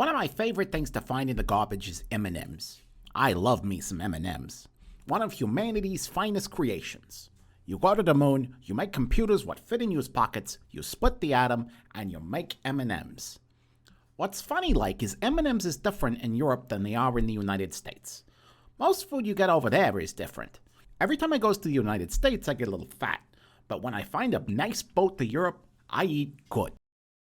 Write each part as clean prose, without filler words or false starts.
One of my favorite things to find in the garbage is M&Ms. I love me some M&Ms. One of humanity's finest creations. You go to the moon, you make computers what fit in your pockets, you split the atom, and you make M&Ms. What's funny is M&Ms is different in Europe than they are in the United States. Most food you get over there is different. Every time I go to the United States, I get a little fat. But when I find a nice boat to Europe, I eat good.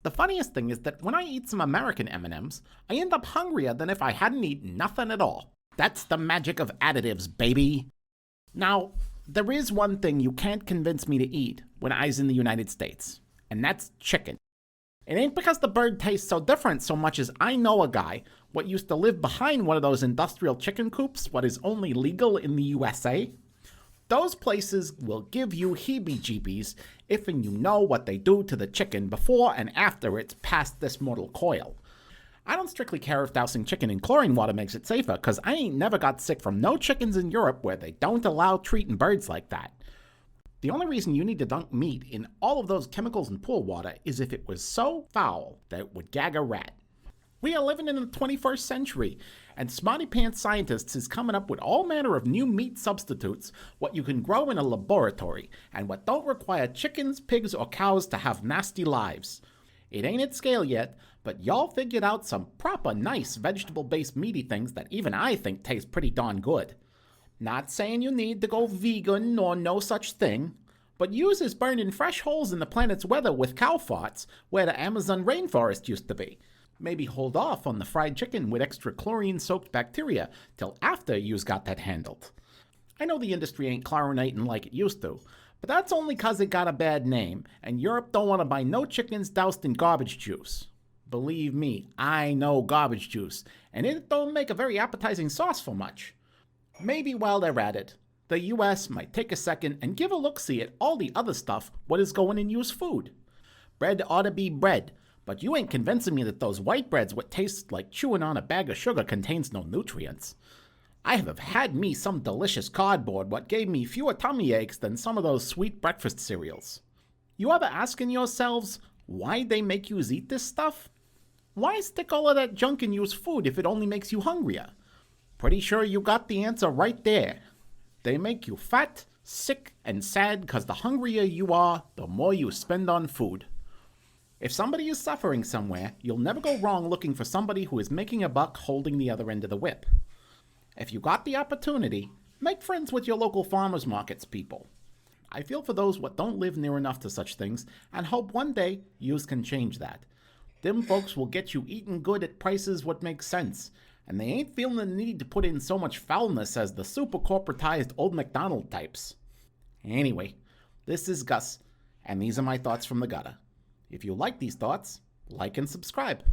The funniest thing is that when I eat some American M&Ms, I end up hungrier than if I hadn't eaten nothing at all. That's the magic of additives, baby. Now, there is one thing you can't convince me to eat when I was in the United States, and that's chicken. It ain't because the bird tastes so different so much as I know a guy what used to live behind one of those industrial chicken coops, what is only legal in the USA. Those places will give you heebie-jeebies if and you know what they do to the chicken before and after it's past this mortal coil. I don't strictly care if dousing chicken in chlorine water makes it safer, cause I ain't never got sick from no chickens in Europe where they don't allow treating birds like that. The only reason you need to dunk meat in all of those chemicals in pool water is if it was so foul that it would gag a rat. We are living in the 21st century, and smarty pants scientists is coming up with all manner of new meat substitutes what you can grow in a laboratory and what don't require chickens, pigs, or cows to have nasty lives. It ain't at scale yet, but y'all figured out some proper nice vegetable-based meaty things that even I think taste pretty darn good. Not saying you need to go vegan or no such thing, but use is burning fresh holes in the planet's weather with cow farts where the Amazon rainforest used to be. Maybe hold off on the fried chicken with extra chlorine-soaked bacteria till after you's got that handled. I know the industry ain't chlorinating like it used to, but that's only 'cause it got a bad name, and Europe don't want to buy no chickens doused in garbage juice. Believe me, I know garbage juice, and it don't make a very appetizing sauce for much. Maybe while they're at it, the US might take a second and give a look-see at all the other stuff what is going in used food. Bread ought to be bread, but you ain't convincing me that those white breads what tastes like chewing on a bag of sugar contains no nutrients. I have had me some delicious cardboard what gave me fewer tummy aches than some of those sweet breakfast cereals. You ever asking yourselves why they make you eat this stuff? Why stick all of that junk in used food if it only makes you hungrier? Pretty sure you got the answer right there. They make you fat, sick, and sad 'cause the hungrier you are, the more you spend on food. If somebody is suffering somewhere, you'll never go wrong looking for somebody who is making a buck holding the other end of the whip. If you got the opportunity, make friends with your local farmers markets people. I feel for those what don't live near enough to such things and hope one day yous can change that. Them folks will get you eating good at prices what make sense, and they ain't feeling the need to put in so much foulness as the super corporatized old McDonald types. Anyway, this is Gus, and these are my thoughts from the gutter. If you like these thoughts, like and subscribe.